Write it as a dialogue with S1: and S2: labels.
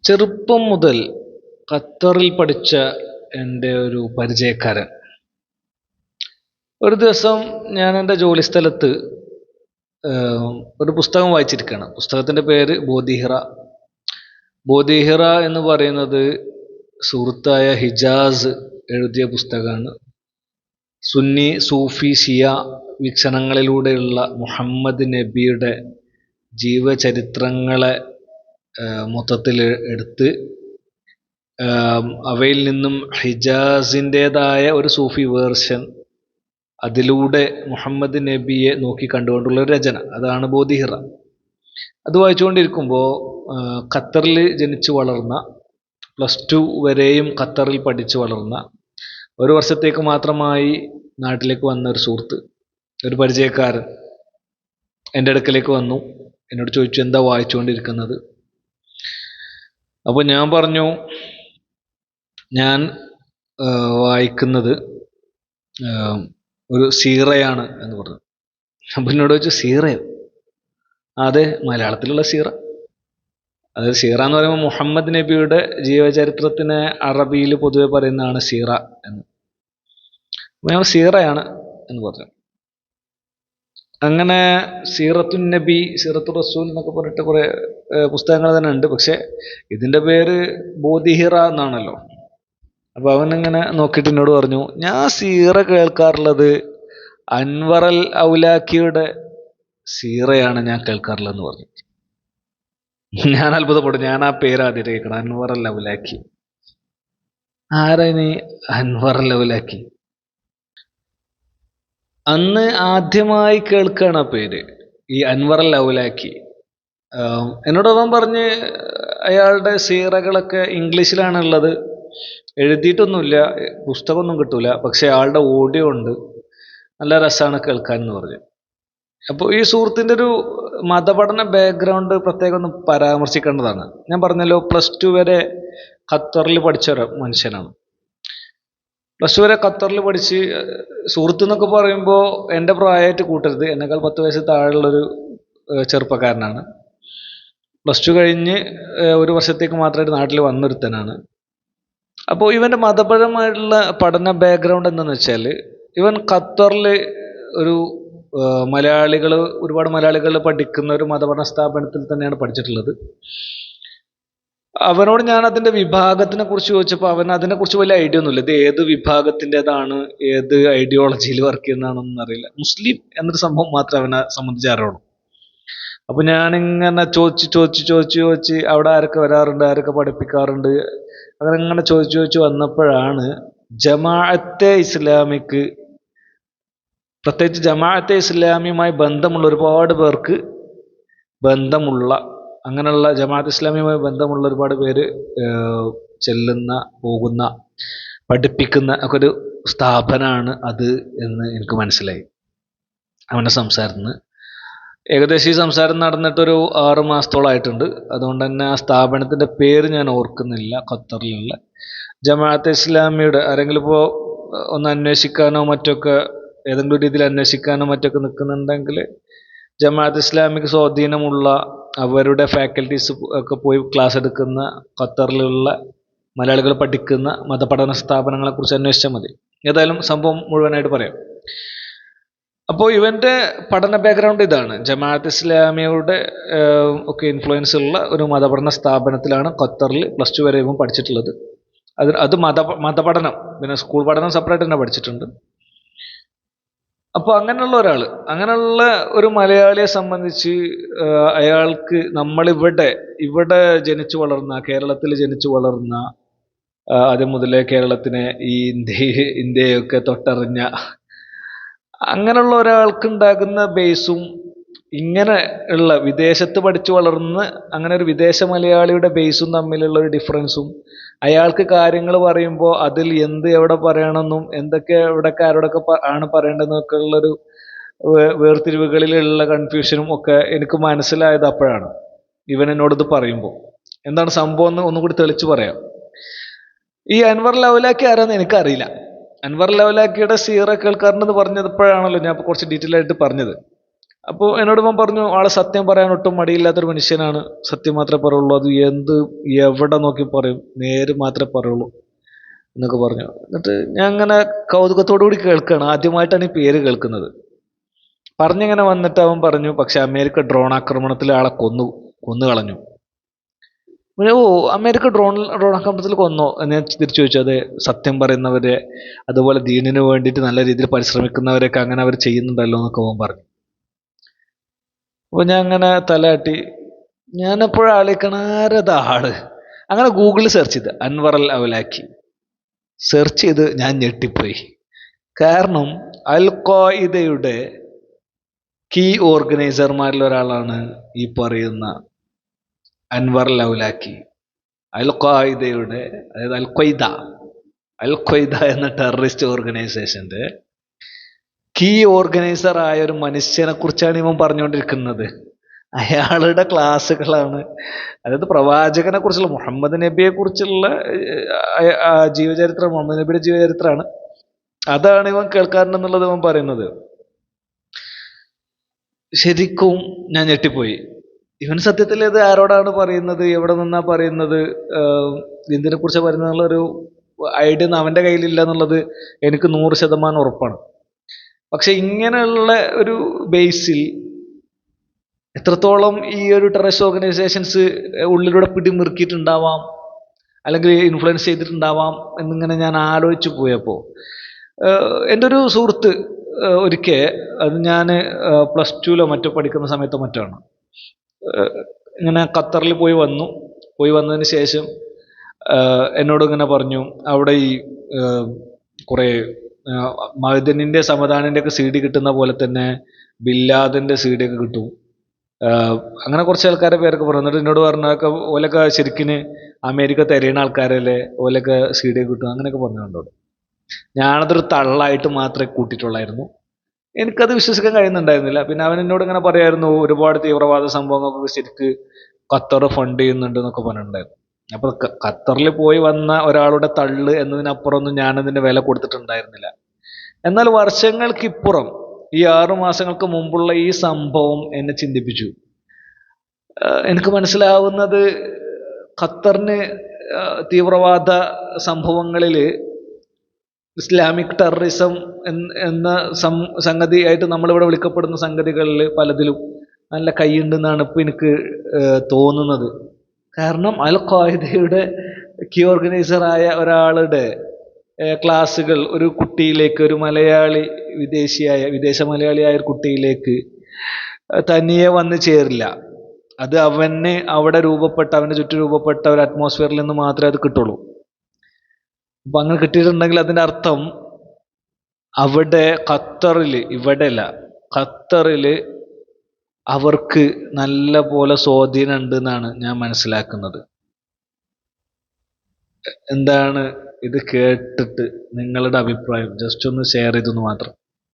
S1: ചെറുപ്പം മുതൽ ഖത്തറിൽ പഠിച്ച എൻ്റെ ഒരു പരിചയക്കാരൻ ഒരു ദിവസം ഞാൻ എൻ്റെ ജോലിസ്ഥലത്ത് ഒരു പുസ്തകം വായിച്ചിരിക്കുകയാണ്. പുസ്തകത്തിൻ്റെ പേര് ബോധിഹിറ. ബോധിഹിറ എന്ന് പറയുന്നത് സുഹൃത്തായ ഹിജാസ് എഴുതിയ പുസ്തകമാണ്. സുന്നി സൂഫി ഷിയ വീക്ഷണങ്ങളിലൂടെയുള്ള മുഹമ്മദ് നബിയുടെ ജീവചരിത്രങ്ങളെ മൊത്തത്തിൽ എടുത്ത് അവയിൽ നിന്നും ഹിജാസിൻ്റെതായ ഒരു സൂഫി വേർഷൻ അതിലൂടെ മുഹമ്മദ് നബിയെ നോക്കി കണ്ടുകൊണ്ടുള്ള ഒരു രചന, അതാണ് ബോധിഹിറ. അത് വായിച്ചുകൊണ്ടിരിക്കുമ്പോൾ ഖത്തറിൽ ജനിച്ചു വളർന്ന, +2 വരെയും ഖത്തറിൽ പഠിച്ചു വളർന്ന, ഒരു വർഷത്തേക്ക് മാത്രമായി നാട്ടിലേക്ക് വന്ന ഒരു സുഹൃത്ത്, ഒരു പരിചയക്കാരൻ എൻ്റെ അടുക്കലേക്ക് വന്നു. എന്നോട് ചോദിച്ചു, എന്താ വായിച്ചുകൊണ്ടിരിക്കുന്നത്? അപ്പോൾ ഞാൻ പറഞ്ഞു, ഞാൻ വായിക്കുന്നത് ഒരു സീറയാണ് എന്ന് പറഞ്ഞു. അപ്പം എന്നോട് ചോദിച്ചു, സീറയോ? അതെ, മലയാളത്തിലുള്ള സീറ. അതായത് സീറ എന്ന് പറയുമ്പോൾ മുഹമ്മദ് നബിയുടെ ജീവചരിത്രത്തിനെ അറബിയിൽ പൊതുവെ പറയുന്നതാണ് സീറ എന്ന്. ഞാൻ സീറയാണ് എന്ന് പറഞ്ഞു. അങ്ങനെ സീറത്തുൻ നബി, സീറത്തു റസൂൽ എന്നൊക്കെ പറഞ്ഞിട്ട് കുറേ പുസ്തകങ്ങൾ തന്നെ ഉണ്ട്. പക്ഷെ ഇതിൻ്റെ പേര് ബോധിഹിറ എന്നാണല്ലോ. അപ്പോൾ അവനിങ്ങനെ നോക്കിയിട്ട് എന്നോട് പറഞ്ഞു, ഞാൻ സീറ കേൾക്കാറുള്ളത് അൻവർ അൽ ഔലാക്കിയുടെ സീറയാണ് ഞാൻ കേൾക്കാറുള്ളതെന്ന് പറഞ്ഞു. ഞാൻ അത്ഭുതപ്പെട്ടു. ഞാൻ ആ പേര് ആദ്യമായിട്ട് കേൾക്കണം, അൻവർ അൽ ഔലാക്കി. ആരാ നീ അൻവർ അൽ ഔലാക്കി? അന്ന് ആദ്യമായി കേൾക്കുകയാണ് ആ പേര്, ഈ അൻവർ അൽ ഔലാക്കി. എന്നോട് അവൻ പറഞ്ഞ് അയാളുടെ സീറകളൊക്കെ ഇംഗ്ലീഷിലാണുള്ളത്, എഴുതിയിട്ടൊന്നുമില്ല, പുസ്തകമൊന്നും കിട്ടൂല, പക്ഷെ ആളുടെ ഓഡിയോ ഉണ്ട്, നല്ല രസമാണ് കേൾക്കാൻ എന്ന് പറഞ്ഞു. അപ്പോൾ ഈ സുഹൃത്തിൻ്റെ ഒരു മതപഠന ബാക്ക്ഗ്രൗണ്ട് പ്രത്യേകം ഒന്ന് പരാമർശിക്കേണ്ടതാണ്. ഞാൻ പറഞ്ഞല്ലോ, +2 വരെ ഖത്തറിൽ പഠിച്ച ഒരു മനുഷ്യനാണ്. +2 വരെ ഖത്തറിൽ പഠിച്ച്, സുഹൃത്ത് എന്നൊക്കെ പറയുമ്പോൾ എൻ്റെ പ്രായമായിട്ട് കൂട്ടരുത്, എന്നെക്കാൾ 10 വയസ്സ് താഴെയുള്ളൊരു ചെറുപ്പക്കാരനാണ്. +2 കഴിഞ്ഞ് ഒരു വർഷത്തേക്ക് മാത്രമായിട്ട് നാട്ടിൽ വന്നൊരുത്തനാണ്. അപ്പോൾ ഇവൻ്റെ മതപരമായിട്ടുള്ള പഠന ബാക്ക്ഗ്രൗണ്ട് എന്താണെന്ന് വെച്ചാൽ, ഇവൻ ഖത്തറിൽ ഒരു ഒരുപാട് മലയാളികൾ പഠിക്കുന്ന ഒരു മതപഠന സ്ഥാപനത്തിൽ തന്നെയാണ് പഠിച്ചിട്ടുള്ളത്. അവനോട് ഞാൻ അതിൻ്റെ വിഭാഗത്തിനെ കുറിച്ച് ചോദിച്ചപ്പോൾ അവൻ അതിനെക്കുറിച്ച് വലിയ ഐഡിയ ഒന്നുമില്ല. ഇത് ഏത് വിഭാഗത്തിൻ്റെതാണ്, ഏത് ഐഡിയോളജിയിൽ വർക്ക് ചെയ്യുന്നതാണെന്നൊന്നും അറിയില്ല. മുസ്ലിം എന്നൊരു സംഭവം മാത്രമേ അവനെ സംബന്ധിച്ച് അറിയുള്ളൂ. അപ്പോൾ ഞാനിങ്ങനെ ചോദിച്ച് അവിടെ ആരൊക്കെ വരാറുണ്ട്, ആരൊക്കെ പഠിപ്പിക്കാറുണ്ട്, അങ്ങനെ ചോദിച്ചു വന്നപ്പോഴാണ് ജമാഅത്തെ ഇസ്ലാമിക്ക്, പ്രത്യേകിച്ച് ജമാഅത്തെ ഇസ്ലാമിയുമായി ബന്ധമുള്ള ഒരുപാട് പേർക്ക് അങ്ങനെയുള്ള ജമാഅത്ത് ഇസ്ലാമിയുമായി ബന്ധമുള്ള ഒരുപാട് പേര് ചെല്ലുന്ന, പോകുന്ന, പഠിപ്പിക്കുന്ന ഒക്കെ ഒരു സ്ഥാപനമാണ് അത് എന്ന് എനിക്ക് മനസ്സിലായി അവൻ്റെ സംസാരത്തിൽ നിന്ന്. ഏകദേശം ഈ സംസാരം നടന്നിട്ടൊരു 6 മാസത്തോളമായിട്ടുണ്ട്. അതുകൊണ്ട് തന്നെ ആ സ്ഥാപനത്തിൻ്റെ പേര് ഞാൻ ഓർക്കുന്നില്ല. ഖത്തറിലുള്ള ജമാഅത്തെ ഇസ്ലാമിയുടെ ആരെങ്കിലും ഇപ്പോൾ ഒന്ന് അന്വേഷിക്കാനോ മറ്റൊക്കെ, ഏതെങ്കിലും രീതിയിൽ അന്വേഷിക്കാനോ മറ്റൊക്കെ നിൽക്കുന്നുണ്ടെങ്കിൽ, ജമാഅത്ത് ഇസ്ലാമിക്ക് സ്വാധീനമുള്ള അവരുടെ ഫാക്കൽറ്റീസ് ഒക്കെ പോയി ക്ലാസ് എടുക്കുന്ന ഖത്തറിലുള്ള മലയാളികൾ പഠിക്കുന്ന മതപഠന സ്ഥാപനങ്ങളെക്കുറിച്ച് അന്വേഷിച്ചാൽ മതി. ഏതായാലും സംഭവം മുഴുവനായിട്ട് പറയാം. അപ്പോൾ ഇവൻ്റെ പഠന ബാക്ക്ഗ്രൗണ്ട് ഇതാണ്. ജമാഅത്ത് ഇസ്ലാമിയുടെ ഒക്കെ ഇൻഫ്ലുവൻസ് ഉള്ള ഒരു മതപഠന സ്ഥാപനത്തിലാണ് ഖത്തറിൽ +2 വരെ ഇവൻ പഠിച്ചിട്ടുള്ളത്. അത് മതപഠനം, പിന്നെ സ്കൂൾ പഠനം സെപ്പറേറ്റ് തന്നെ പഠിച്ചിട്ടുണ്ട്. അപ്പോൾ അങ്ങനെയുള്ള ഒരു മലയാളിയെ സംബന്ധിച്ച് അയാൾക്ക് ഇവിടെ ജനിച്ചു വളർന്ന, കേരളത്തിൽ ജനിച്ചു വളർന്ന, ആദ്യം മുതലേ കേരളത്തിനെ, ഈ ഇന്ത്യയൊക്കെ തൊട്ടറിഞ്ഞ അങ്ങനെയുള്ള ഒരാൾക്കുണ്ടാകുന്ന ബേസും, ഇങ്ങനെ ഉള്ള വിദേശത്ത് പഠിച്ചു വളർന്ന് അങ്ങനെ ഒരു വിദേശ മലയാളിയുടെ ബേസും തമ്മിലുള്ള ഒരു ഡിഫറൻസും, അയാൾക്ക് കാര്യങ്ങൾ പറയുമ്പോൾ അതിൽ എവിടെ പറയണമെന്നും എന്തൊക്കെ എവിടെയൊക്കെ ആരോടൊക്കെ ആണ് പറയേണ്ടതെന്നൊക്കെ ഉള്ളൊരു വേർതിരിവുകളിലുള്ള കൺഫ്യൂഷനും ഒക്കെ എനിക്ക് മനസ്സിലായത് അപ്പോഴാണ്, ഇവൻ എന്നോടിത് പറയുമ്പോൾ. എന്താണ് സംഭവം എന്ന് ഒന്നുകൂടി തെളിച്ചു പറയാം. ഈ അൻവർ ലൗലാക്കി ആരാന്ന് എനിക്കറിയില്ല. അൻവർ ലൗലാക്കിയുടെ സീറ കേൾക്കാറുണ്ടെന്ന് പറഞ്ഞപ്പോഴാണല്ലോ ഞാൻ കുറച്ച് ഡീറ്റെയിൽ ആയിട്ട് പറഞ്ഞത്. അപ്പോൾ എന്നോട് ഇവൻ പറഞ്ഞു ആളെ സത്യം പറയാൻ ഒട്ടും മടിയില്ലാത്തൊരു മനുഷ്യനാണ്, സത്യം മാത്രമേ പറയുള്ളൂ, അത് എവിടെ നോക്കി പറയും, നേര് മാത്രമേ പറയുള്ളൂ എന്നൊക്കെ പറഞ്ഞു. എന്നിട്ട് ഞാൻ അങ്ങനെ കൗതുകത്തോടു കൂടി കേൾക്കുകയാണ്, ആദ്യമായിട്ടാണ് ഈ പേര് കേൾക്കുന്നത്. പറഞ്ഞിങ്ങനെ വന്നിട്ട് അവൻ പറഞ്ഞു, പക്ഷെ അമേരിക്ക ഡ്രോൺ ആക്രമണത്തിൽ ആളെ കൊന്നു കളഞ്ഞു. ഓ, അമേരിക്ക ഡ്രോൺ ആക്രമണത്തിൽ കൊന്നോ എന്ന് ഞാൻ തിരിച്ചു ചോദിച്ചു. അതെ, സത്യം പറയുന്നവരെ അതുപോലെ ദീനിന് വേണ്ടിയിട്ട് നല്ല രീതിയിൽ പരിശ്രമിക്കുന്നവരെയൊക്കെ അങ്ങനെ അവർ ചെയ്യുന്നുണ്ടല്ലോ എന്നൊക്കെ അവൻ പറഞ്ഞു. അപ്പോൾ ഞാൻ അങ്ങനെ തലയാട്ടി. ഞാനെപ്പോഴും ആലോചിക്കണാരത് ആള്. അങ്ങനെ ഗൂഗിളിൽ സെർച്ച് ചെയ്ത് അൻവർ അൽ അവലാക്കി സെർച്ച് ചെയ്ത് ഞാൻ ഞെട്ടിപ്പോയി. കാരണം അൽ ഖ്വാഇദയുടെ കീ ഓർഗനൈസർമാരിൽ ഒരാളാണ് ഈ പറയുന്ന അൻവർ അൽ അവലാക്കി. അൽ ഖ്വാഇദയുടെ, അതായത് അൽ ഖ്വയ്ദ എന്ന ടെററിസ്റ്റ് ഓർഗനൈസേഷന്റെ കീ ഓർഗനൈസർ ആയ ഒരു മനുഷ്യനെ കുറിച്ചാണ് ഇവൻ പറഞ്ഞുകൊണ്ടിരിക്കുന്നത്. അയാളുടെ ക്ലാസ്സുകളാണ്, അതായത് പ്രവാചകനെ കുറിച്ചുള്ള, മുഹമ്മദ് നബിയെ കുറിച്ചുള്ള ജീവചരിത്രം, മുഹമ്മദ് നബിയുടെ ജീവചരിത്രമാണ്, അതാണ് ഇവൻ കേൾക്കാറുണ്ടെന്നുള്ളത് ഇവൻ പറയുന്നത്. ശരിക്കും ഞാൻ ഞെട്ടിപ്പോയി. ഇവൻ സത്യത്തിൽ ഇത് ആരോടാണ് പറയുന്നത്, എവിടെ നിന്നാ പറയുന്നത്, എന്തിനെ കുറിച്ച് പറയുന്നത് എന്നുള്ളൊരു ഐഡിയ ഒന്നും അവൻ്റെ കയ്യിലില്ല എന്നുള്ളത് എനിക്ക് 100% ഉറപ്പാണ്. പക്ഷെ ഇങ്ങനെയുള്ള ഒരു ബേസിൽ എത്രത്തോളം ഈ ഒരു ടെററിസ്റ്റ് ഓർഗനൈസേഷൻസ് ഉള്ളിലൂടെ പിടിമുറുക്കിയിട്ടുണ്ടാവാം, അല്ലെങ്കിൽ ഇൻഫ്ലുവൻസ് ചെയ്തിട്ടുണ്ടാവാം എന്നിങ്ങനെ ഞാൻ ആലോചിച്ചു പോയപ്പോൾ, എൻ്റെ ഒരു സുഹൃത്ത് ഒരിക്കൽ, അത് ഞാൻ +2 മറ്റോ പഠിക്കുന്ന സമയത്തോ മറ്റാണ്, ഇങ്ങനെ ഖത്തറിൽ പോയി വന്നതിന് ശേഷം എന്നോട് ഇങ്ങനെ പറഞ്ഞു, അവിടെ ഈ കുറേ മഅ്ദനിൻ്റെ സമദാനിൻ്റെ ഒക്കെ CD കിട്ടുന്ന പോലെ തന്നെ ബില്ലാദിൻ്റെ CD ഒക്കെ കിട്ടും, അങ്ങനെ കുറച്ച് ആൾക്കാരെ പേരൊക്കെ പറഞ്ഞു. എന്നിട്ട് എന്നോട് പറഞ്ഞൊക്കെ ഓലൊക്കെ ശരിക്കിന് അമേരിക്ക തിരയുന്ന ആൾക്കാരല്ലേ, ഓലൊക്കെ CD കിട്ടും അങ്ങനെയൊക്കെ പറഞ്ഞുകൊണ്ടോട്. ഞാനതൊരു തള്ളായിട്ട് മാത്രമേ കൂട്ടിയിട്ടുള്ളായിരുന്നു, എനിക്കത് വിശ്വസിക്കാൻ കഴിയുന്നുണ്ടായിരുന്നില്ല. പിന്നെ അവൻ എന്നോട് ഇങ്ങനെ പറയായിരുന്നു, ഒരുപാട് തീവ്രവാദ സംഭവങ്ങളൊക്കെ ശരിക്ക് ഖത്തർ ഫണ്ട് ചെയ്യുന്നുണ്ട് എന്നൊക്കെ പറഞ്ഞിട്ടുണ്ടായിരുന്നു. അപ്പോൾ ഖത്തറിൽ പോയി വന്ന ഒരാളുടെ തള്ള് എന്നതിനപ്പുറമൊന്നും ഞാനതിൻ്റെ വില കൊടുത്തിട്ടുണ്ടായിരുന്നില്ല. എന്നാൽ വർഷങ്ങൾക്കിപ്പുറം, ഈ 6 മാസങ്ങൾക്ക് മുമ്പുള്ള ഈ സംഭവം എന്നെ ചിന്തിപ്പിച്ചു. എനിക്ക് മനസ്സിലാവുന്നത്, ഖത്തറിന് തീവ്രവാദ സംഭവങ്ങളിൽ ഇസ്ലാമിക് ടെററിസം എന്ന സംഗതിയായിട്ട് നമ്മളിവിടെ വിളിക്കപ്പെടുന്ന സംഗതികളിൽ പലതിലും നല്ല കൈയുണ്ടെന്നാണ് ഇപ്പം എനിക്ക് തോന്നുന്നത്. കാരണം അൽ ഖ്വാഇദയുടെ കീ ഓർഗനൈസറായ ഒരാളുടെ ക്ലാസ്സുകൾ ഒരു കുട്ടിയിലേക്ക്, ഒരു വിദേശ മലയാളിയായ ഒരു കുട്ടിയിലേക്ക് തനിയെ വന്ന് ചേരില്ല. അത് അവന് അവിടെ അവൻ്റെ ചുറ്റും രൂപപ്പെട്ട ഒരു അറ്റ്മോസ്ഫിയറിൽ നിന്ന് മാത്രമേ അത് കിട്ടുള്ളൂ. അപ്പം അങ്ങനെ കിട്ടിയിട്ടുണ്ടെങ്കിൽ അതിൻ്റെ അർത്ഥം അവിടെ ഖത്തറിൽ അവർക്ക് നല്ല പോലെ സ്വാധീനം ഉണ്ട് എന്നാണ് ഞാൻ മനസ്സിലാക്കുന്നത്. എന്താണ് ഇത് കേട്ടിട്ട് നിങ്ങളുടെ അഭിപ്രായം? ജസ്റ്റ് ഒന്ന് ഷെയർ ചെയ്തെന്ന് മാത്രം.